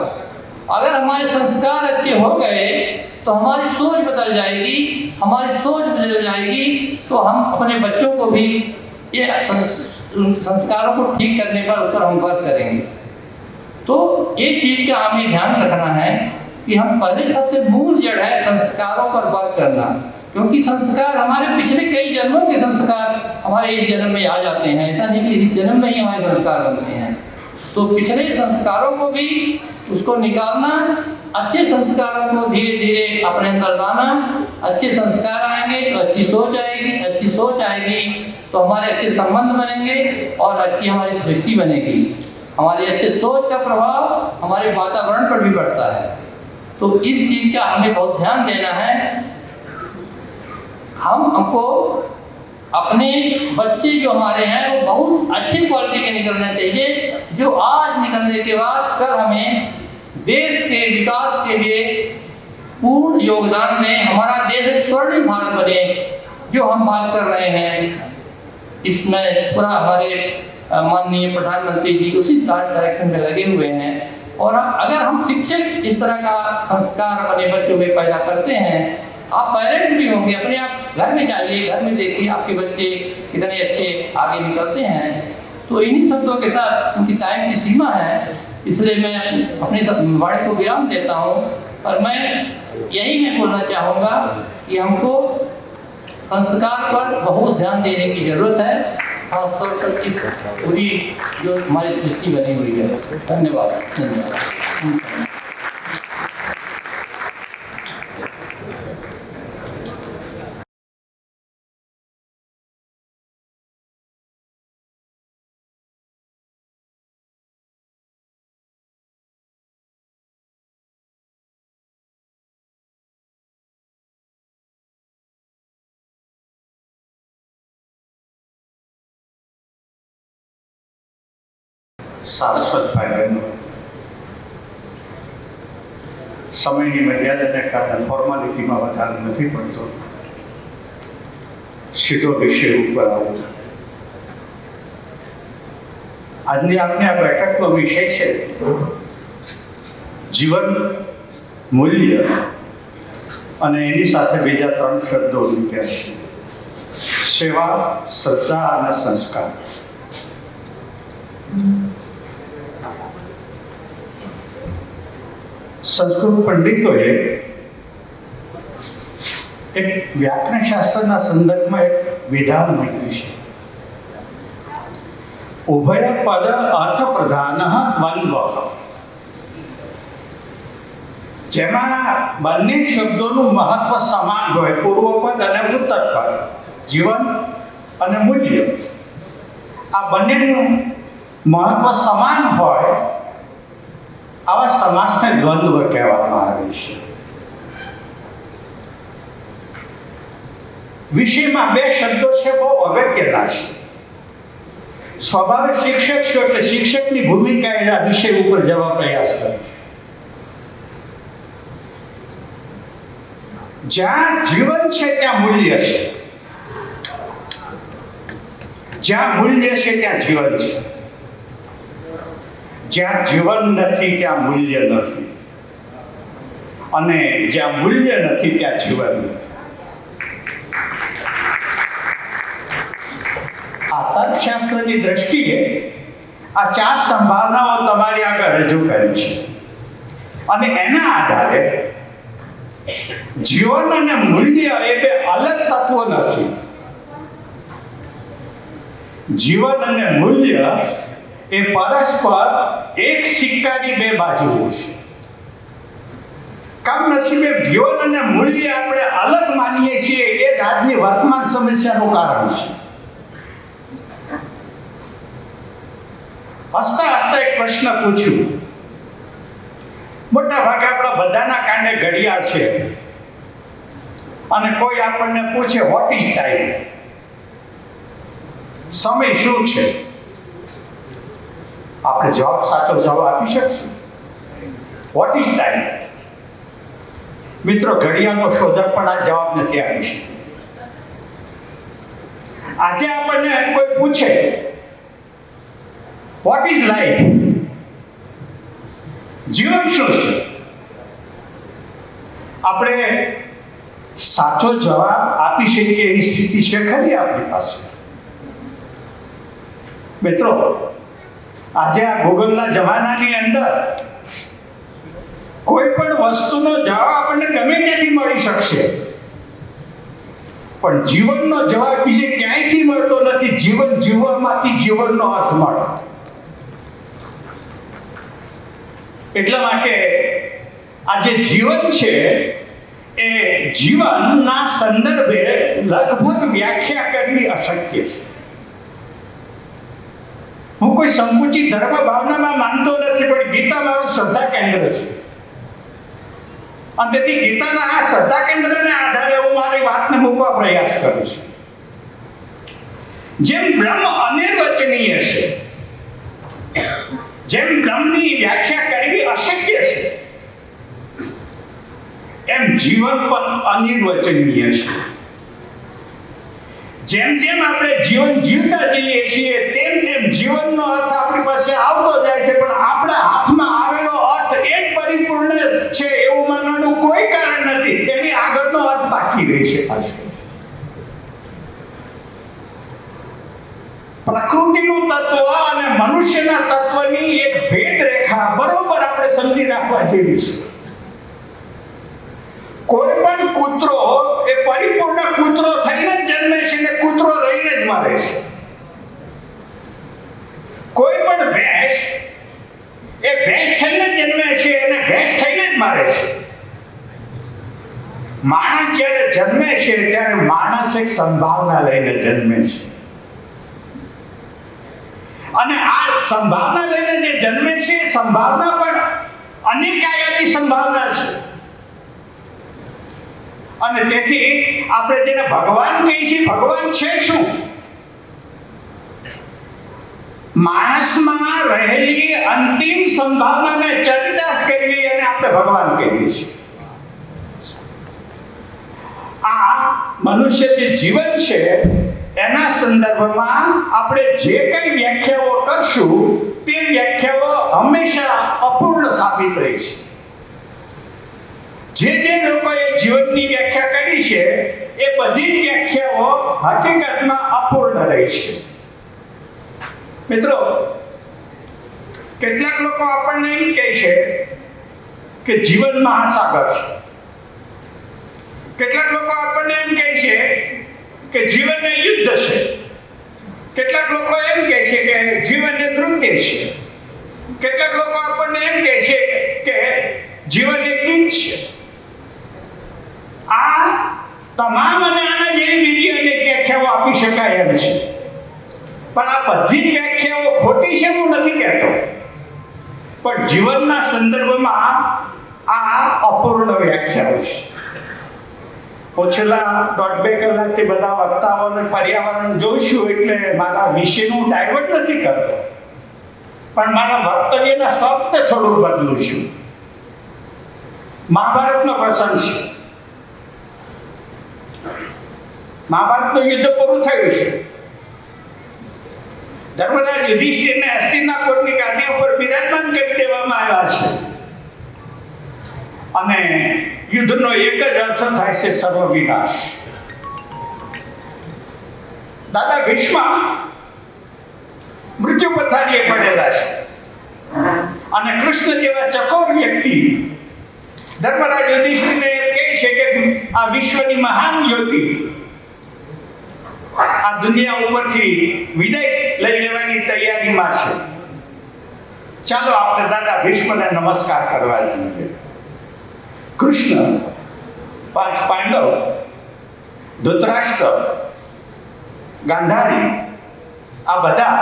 अगर हमारे संस्कार अच्छे हो गए तो हमारी सोच बदल जाएगी। हमारी सोच बदल जाएगी तो हम अपने बच्चों को भी ये संस्कारों को ठीक करने पर उस पर हम वर्क करेंगे। तो एक चीज़ का हमें ध्यान रखना है कि हम पहले सबसे मूल जड़ है संस्कारों पर वर्क करना, क्योंकि संस्कार हमारे पिछले कई जन्मों के संस्कार हमारे इस जन्म में आ जाते हैं। ऐसा नहीं कि इस जन्म में ही हमारे संस्कार बनते हैं। तो पिछले संस्कारों को भी उसको निकालना, अच्छे संस्कारों को धीरे धीरे अपने अंदर लाना। अच्छे संस्कार आएंगे तो अच्छी सोच आएगी, अच्छी सोच आएगी तो हमारे अच्छे संबंध बनेंगे और अच्छी हमारी सृष्टि बनेगी। हमारी अच्छे सोच का प्रभाव हमारे वातावरण पर भी पड़ता है। तो इस चीज़ का हमें बहुत ध्यान देना है। हमको अपने बच्चे जो हमारे हैं वो बहुत अच्छे क्वालिटी के निकलने चाहिए, जो आज निकलने के बाद कल हमें देश के विकास के लिए पूर्ण योगदान में हमारा देश एक स्वर्णिम भारत बने, जो हम बात कर रहे हैं। इसमें पूरा हमारे माननीय प्रधानमंत्री जी उसी डायरेक्शन में लगे हुए हैं। और अगर हम शिक्षक इस तरह का संस्कार अपने बच्चों में पैदा करते हैं, आप पेरेंट्स भी होंगे, अपने आप घर में जाइए, घर में देखिए आपके बच्चे कितने अच्छे आगे निकलते हैं। तो इन्हीं शब्दों के साथ, क्योंकि टाइम की सीमा है, इसलिए मैं अपने वाणी को विराम देता हूँ। और मैं यही बोलना चाहूँगा कि हमको संस्कार पर बहुत ध्यान देने की ज़रूरत है, खासतौर पर इस पूरी जो हमारी सृष्टि बनी हुई है। धन्यवाद। धन्यवाद। સારસ્વત ભાઈ બહેનો, સમયની મર્યાદાને કારણે ફોર્માલિટીમાં વધારે નથી પડતો, સીધો વિષય ઉપર આવું. આજની આપની આ બેઠકનો વિષય છે જીવન મૂલ્ય, અને એની સાથે બીજા 3 શબ્દો મૂક્યા છે: સેવા, શ્રદ્ધા અને સંસ્કાર. સંસ્કૃત પંડિતોએ એક વ્યાકરણ શાસ્ત્રના સંદર્ભમાં એક વિધાન મૂક્યું છે: ઉભય પદ અર્થ પ્રધાન દ્વંદ્વ. જેમાં બંને શબ્દોનું મહત્વ સમાન હોય, પૂર્વપદ અને ઉત્તરપદ, જીવન અને મૂલ્ય, આ બંનેનું મહત્વ સમાન હોય, આવા સમાસને દ્વંદ્વ કહેવામાં આવે છે. વિષયમાં 2 શબ્દો છે, બહુ અગત્યના છે. સ્વભાવે શિક્ષક છો એટલે શિક્ષકની ભૂમિકા એ વિષય ઉપર જવા પ્રયાસ કરે છે. જ્યાં જીવન છે ત્યાં મૂલ્ય છે, જ્યાં મૂલ્ય છે ત્યાં જીવન છે, જ્યાં જીવન નથી ત્યાં મૂલ્ય નથી, અને જ્યાં મૂલ્ય નથી ત્યાં જીવન નથી. આ તર્કશાસ્ત્રની દ્રષ્ટિએ આ 4 સંભાવનાઓ તમારી આગળ રજૂ કરી છે, અને એના આધારે જીવન અને મૂલ્ય એ 2 અલગ તત્વો નથી. જીવન અને મૂલ્ય એ પરસ્પર એક સિક્કાની 2 બાજુઓ છે. કમનસીબે જીવન અને મૂલ્ય આપણે અલગ માનીએ છીએ, એ જ આજની વર્તમાન સમસ્યાનું કારણ છે. હસતા હસતા એક પ્રશ્ન પૂછ્યું. મોટા ભાગે આપણા બધાના કાંડે ઘડિયાળ છે, અને કોઈ આપણને પૂછે વોટ ઇઝ ટાઈમ, સમય શું છે? આપણે સાચો જવાબ આપી શકશું? What is time? મિત્રો, ઘડિયાળનો શોધક પણ આ જવાબ નથી આપી શકતો. આજે આપણને કોઈ પૂછે વોટ ઇઝ લાઈફ, જીવન શું છે, આપણે સાચો જવાબ આપી શકીએ એવી સ્થિતિ છે ખરી આપણી પાસે? મિત્રો, આજે આ ગૂગલના જમાનાની અંદર કોઈ પણ વસ્તુનો જવાબ આપણને ગમે ત્યાંથી મળી શકશે, પણ જીવનનો જવાબ બીજે ક્યાંયથી મળતો નથી. જીવન જીવવામાંથી જીવનનો અર્થ મળે. એટલા માટે આ જે જીવન છે એ જીવનના સંદર્ભે લગભગ વ્યાખ્યા કરવી અશક્ય છે. હું કોઈ સંકુચિત ધર્મ ભાવનામાં માનતો નથી, પણ ગીતા મારું શ્રદ્ધા કેન્દ્ર છે. અને તેથી ગીતાના આ શ્રદ્ધા કેન્દ્રને આધારે હું મારી વાતને મૂકવા પ્રયાસ કરું છું. જેમ બ્રહ્મ અનિર્વચનીય છે, જેમ બ્રહ્મની વ્યાખ્યા કરવી અશક્ય છે, એમ જીવન પણ અનિર્વચનીય છે. જેમ જેમ આપણે જીવન જીવતા જઈએ છીએ તેમ તેમ જીવનનો અર્થ આપણી પાસે આવતો જાય છે, પણ આપણા હાથમાં આવેલો અર્થ એ જ પરિપૂર્ણ છે એવું માનવાનું કોઈ કારણ નથી. એની આગળનો અર્થ બાકી રહી છે. પ્રકૃતિનું તત્વ અને મનુષ્યના તત્વની એક ભેદ રેખા બરોબર આપણે સમજી રાખવા જેવી છે. કોઈ પણ કૂતરો એ પરિપૂર્ણ કૂતરો થઈને જ જન્મે છે ને કૂતરો રહીને જ મરે છે. કોઈ પણ ભેંસ એ ભેંસ થઈને જન્મે છે અને ભેંસ થઈને જ મરે છે. માણસ જ્યારે જન્મે છે ત્યારે માણસ એક સંભાવના લઈને જન્મે છે, અને આ સંભાવના લઈને જે જન્મે છે એ સંભાવના પણ અનેકાયાની સંભાવના છે. અને તેથી આપણે જેને ભગવાન કહીએ છીએ, ભગવાન છે શું? માણસમાં રહેલી અંતિમ સંભાવનાને ચરિતાર્થ કરવી અને આપણે ભગવાન કહીએ છીએ. આ મનુષ્ય જે જીવન છે એના સંદર્ભમાં આપણે જે કઈ વ્યાખ્યાઓ કરશું તે વ્યાખ્યાઓ હંમેશા અપૂર્ણ સાબિત રહી છે. જે લોકોએ જીવનની વ્યાખ્યા કરી છે એ બધી જ વ્યાખ્યાઓ હકીકતમાં અપૂર્ણ રહી છે. મિત્રો, કેટલાક લોકો આપણને એમ કહે છે કે જીવન મહાસાગર છે. કેટલાક લોકો આપણને એમ કહે છે કે જીવન એ યુદ્ધ છે. કેટલાક લોકો એમ કહે છે કે જીવન એ નૃત્ય છે. કેટલાક લોકો આપણને એમ કહે છે કે જીવન એ ગીત છે. આ તમામ અને આના જેવી બીજી અનેક વ્યાખ્યાઓ આપી શકાય એમ છે, પણ આ બધી જ વ્યાખ્યાઓ ખોટી છે હું નથી કહેતો, પણ જીવનના સંદર્ભમાં આ અપૂર્ણ વ્યાખ્યાઓ છે. હું છેલ્લા 1.5 કલાકથી બધા વક્તાઓને પર્યાવરણ જોઈશું એટલે મારા વિષયનું ડાયવર્ટ નથી કરતો, પણ મારા વક્તવ્યના સ્ટોપને થોડું બદલું છું. મહાભારતનો પ્રસંગ છે. મહાભારતનું યુદ્ધ પૂરું થયું છે. ધર્મરાજ યુધિષ્ઠિરને હસ્તિનાપુરની ગાદી ઉપર બિરાજમાન કરી દેવામાં આવ્યા છે, અને યુદ્ધનો એક જ અર્થ થાય છે, સર્વ વિનાશ. દાદા ભીષ્મ મૃત્યુ પથારીએ પડેલા છે, અને કૃષ્ણ જેવા ચકોર વ્યક્તિ ધર્મરાજ યુધિષ્ઠિરને કહે છે કે આ વિશ્વની મહાન જ્યોતિ આ દુનિયા ઉપરથી વિદાય લઈ લેવાની તૈયારીમાં છે. ચાલો આપણે દાદા ભીષ્મને નમસ્કાર કરવા જોઈએ. કૃષ્ણ, 5 પાંડવ, ધૃતરાષ્ટ્ર, ગાંધારી આ બધા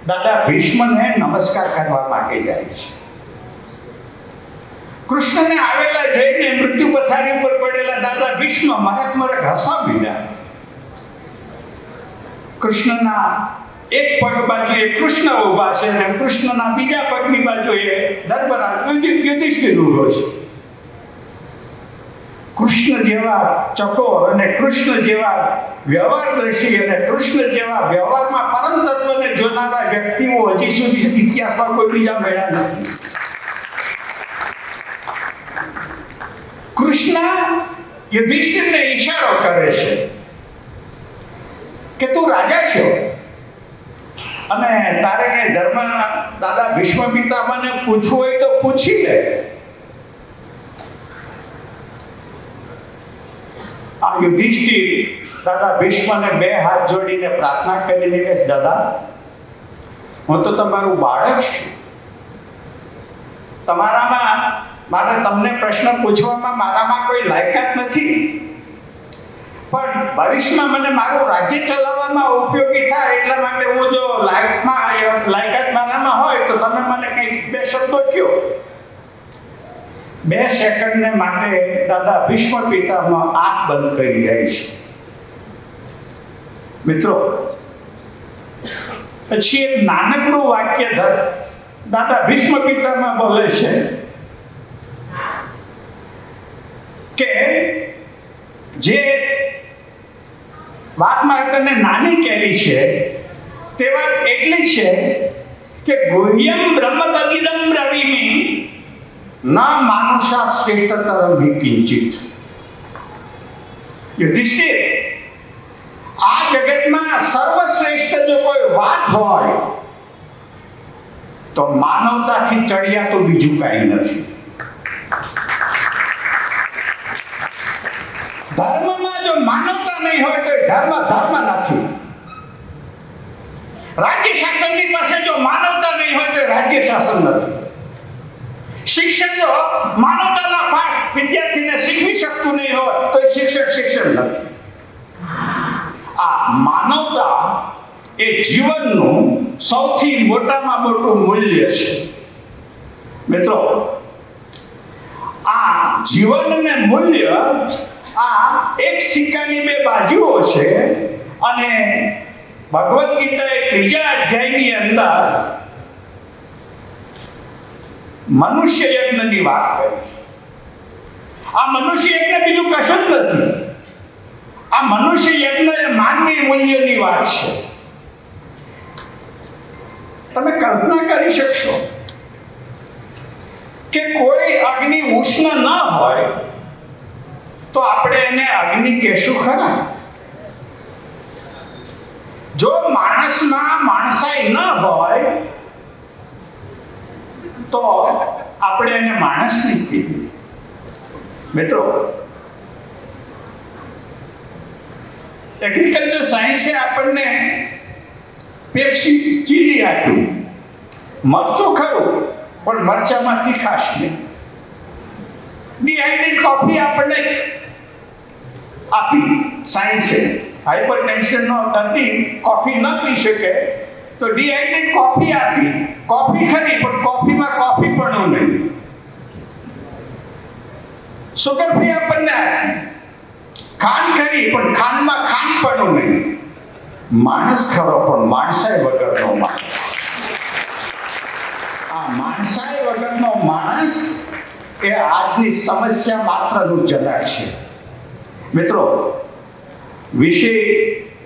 દાદા ભીષ્મને નમસ્કાર કરવા માટે જાય છે. કૃષ્ણને આવેલા જોઈને મૃત્યુ પથારી ઉપર પડેલા દાદા ભીષ્મ મરક હસવા માંડ્યા. કૃષ્ણના એક પગ બાજુએ કૃષ્ણ ઊભા છે અને કૃષ્ણના બીજા પગની બાજુએ ધર્મરાજ યુધિષ્ઠિર ઊભો છે. કૃષ્ણ જેવા ચકોર અને કૃષ્ણ જેવા વ્યવહારદર્શી અને કૃષ્ણ જેવા વ્યવહારમાં પરમ તત્વને જોનારા વ્યક્તિઓ હજી સુધી ઇતિહાસમાં કોઈ બીજા મળ્યા નથી. કૃષ્ણ યુધિષ્ઠિરને ઈશારો કરે છે કે તું રાજા છો અને તારે કઈ ધર્મ દાદા ભીષ્મ પિતામહને પૂછવું હોય તો પૂછી લે. આ યુધિષ્ઠિર દાદા ભીષ્મને બે હાથ જોડીને પ્રાર્થના કરીને કે દાદા, હું તો તમારું બાળક છું, તમારામાં મારે તમને પ્રશ્ન પૂછવામાં મારામાં કોઈ લાયકાત નથી, પણ ભવિષ્યમાં મને મારું રાજ્ય ચલાવવામાં ઉપયોગી થાય એટલા માટે હું જો લાયકાત મારામાં હોય તો તમે મને કંઈક બે શબ્દો કહો. 2 સેકન્ડને માટે દાદા ભીષ્મ પિતામહ આંખ બંધ કરી જાય છે. મિત્રો, પછી એક નાનકડું વાક્ય દાદા ભીષ્મ પિતામહ બોલે છે કે જે વાત મારે તને નાની કહેવી છે તે વાત એટલી છે કે ગુહ્યમ બ્રહ્મ તદિદમ બ્રવીમિ ના માનુષા શ્રેષ્ઠતરમ હિ કિંચિત. યુધિષ્ઠિર, આ જગતમાં સર્વશ્રેષ્ઠ જો કોઈ વાત હોય તો માનવતાથી ચડિયા તો બીજું કાંઈ નથી. ધર્મમાં જો માનવતા નહીં હોય તો ધર્મ નથી. રાજ્ય શાસનની પાસે જો માનવતા નહીં હોય તો રાજ્ય શાસન નથી. શિક્ષણ જો માનવતાના પાઠ વિદ્યાર્થીને શીખવી શકતું નહીં હોય તો શિક્ષણ નથી. આ માનવતા એ જીવનનું સૌથી મોટામાં મોટું મૂલ્ય છે. મિત્રો, આ જીવનને મૂલ્ય આ એક સિક્કાની 2 બાજુઓ છે અને ભગવદ્ ગીતાએ 3જા અધ્યાયની અંદર મનુષ્ય યજ્ઞની વાત કરી. આ મનુષ્ય યજ્ઞ બીજું કશું જ નથી. આ મનુષ્ય યજ્ઞ એ માનવી મૂલ્યની વાત છે. તમે કલ્પના કરી શકશો કે કોઈ અગ્નિ ઉષ્ણ ન હોય તો આપણે એને અગ્નિ કહેશું ખરા? જો માણસમાં માણસાઈ ન હોય તો આપણે એને માણસ નહીં કહીએ. મિત્રો, એગ્રીકલ્ચર સાયન્સે આપણને પેપ્સી ચીલી આપ્યું. મરચું ખરું પણ મરચામાં તીખાશ નહીં. ડિહાઇડ્રેટ કોફી આપણને આપી સાયન્સે. હાઇપરટેન્શનનો દર્દી કોફી ન પી શકે તો ડિહાઇડ્રેટ કોફી આપી. કોફી ખરી પણ કોફીમાં કોફી પણ નહીં. સુગર ફ્રી આપણને આપી. ખાંડ ખરી પણ ખાંડમાં ખાંડ પણ નહીં. માણસ ખરો પણ માણસાઈ વગરનો માણસ. આ માણસાઈ વગરનો માણસ એ આજની સમસ્યા માત્રનું જનક છે. મિત્રો, વિશે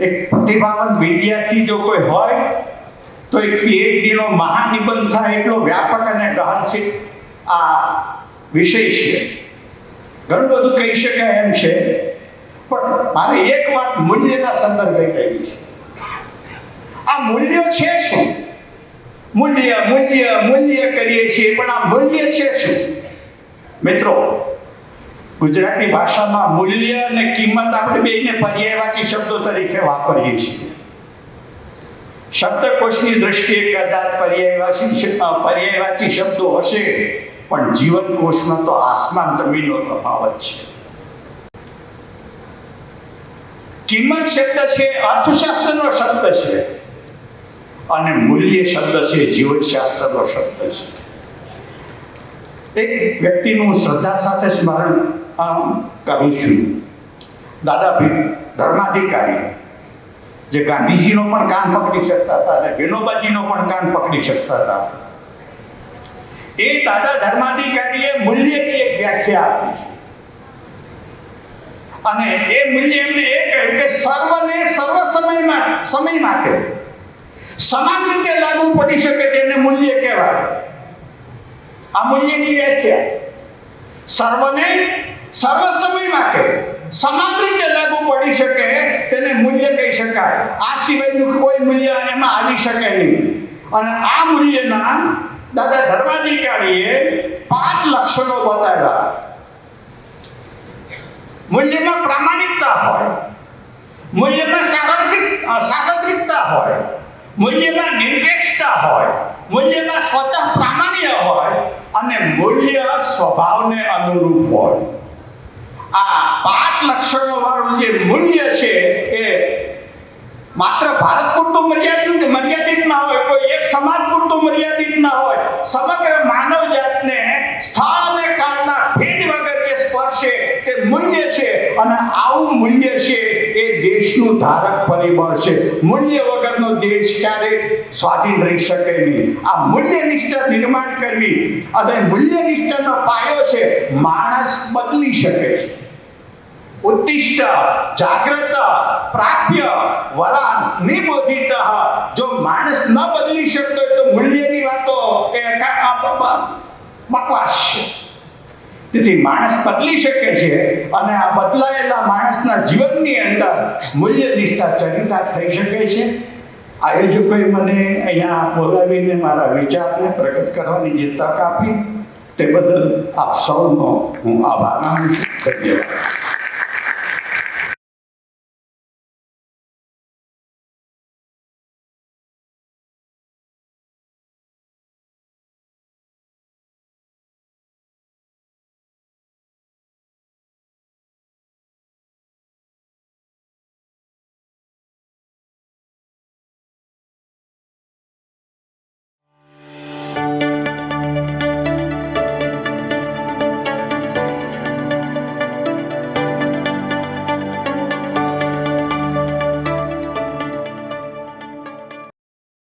એક પ્રતિભાવંત વિદ્યાર્થી જો કોઈ હોય તો એક PhD નો મહાનિબંધ થાય એટલો વ્યાપક અને ગહન છે આ વિષય છે. ઘણું બધું કહી શકાય એમ છે, પણ મારે એક વાત મૂલ્યના સંદર્ભે કહેવી છે. આ મૂલ્યો છે શું? મૂલ્ય મૂલ્ય મૂલ્ય કરીએ છીએ, પણ આ મૂલ્ય છે શું? મિત્રો, ગુજરાતી ભાષામાં મૂલ્ય અને કિંમત આપણે બેયને પર્યાયવાચી શબ્દો તરીકે વાપરીએ છીએ. શબ્દકોશની દ્રષ્ટિએ કદાચ પર્યાયવાચી શબ્દો હશે, પણ જીવનકોશમાં તો આસમાન જમીનનો તફાવત છે. કિંમત શબ્દ છે અર્થશાસ્ત્રનો શબ્દ છે અને મૂલ્ય શબ્દ છે જીવનશાસ્ત્રનો શબ્દ છે. એક વ્યક્તિનું શ્રદ્ધા સાથે સ્મરણ કરું છું. દાદા ધર્માધિકારી જે ગાંધીજીનો પણ કાન પકડી શકતા હતા અને વિનોબાજીનો પણ કાન પકડી શકતા હતા. એ દાદા ધર્માધિકારીએ મૂલ્યની એક વ્યાખ્યા આપી છે. અને એ મૂલ્ય એમને એ કહ્યું કે સર્વને સર્વ સમય માટે સમાન રીતે લાગુ પડી શકે તેને મૂલ્ય કહેવાય. આ મૂલ્યની વ્યાખ્યા. સર્વને સર્વ સમય માટે સમાન રીતે લાગુ પડી શકે તેને મૂલ્ય કહી શકાય. આ સિવાયનું કોઈ મૂલ્ય એમાં આવી શકે નહીં. અને આ મૂલ્યના દાદા ધર્માધિકારીએ 5 લક્ષણો બતાવ્યા. મૂલ્યમાં પ્રામાણિકતા હોય, મૂલ્યમાં સાર્વત્રિકતા હોય, મૂલ્યમાં નિરપેક્ષતા હોય, મૂલ્યમાં સ્વતઃ પ્રામાણ્ય હોય અને મૂલ્ય સ્વભાવને અનુરૂપ હોય. આ 5 લક્ષણો વાળું જે મૂલ્ય છે એ માત્ર ભારત પૂરતું મર્યાદિત ના હોય, કોઈ એક સમાજ પૂરતું મર્યાદિત ના હોય, સમગ્ર માનવ જાતને સ્થળ અને કાળના ભેદ વગર જે સ્પર્શે તે મૂલ્ય છે. અને આવું મૂલ્ય છે એ દેશનું ધારક પરિબળ છે. મૂલ્ય વગરનો દેશ ક્યારેય સ્વાધીન રહી શકે નહીં. આ મૂલ્યનિષ્ઠા નિર્માણ કરવી અને મૂલ્યનિષ્ઠાનો પાયો છે માણસ બદલી શકે છે. ઉત્તિષ્ઠ જાગ્રત પ્રાપ્ય વરા નિબોધિત. જો માણસ ન બદલી શકતો તો મૂલ્યની વાતો એ બકવાસ છે. તેથી માણસ બદલી શકે છે અને આ બદલાયેલા માણસના જીવનની અંદર મૂલ્યનિષ્ઠા ચરિતાર્થ થઈ શકે છે. આયોજકોએ મને અહીંયા બોલાવીને મારા વિચારને પ્રગટ કરવાની જે તક આપી તે બદલ આપ સૌનો હું આભાર માનું છું. ધન્યવાદ.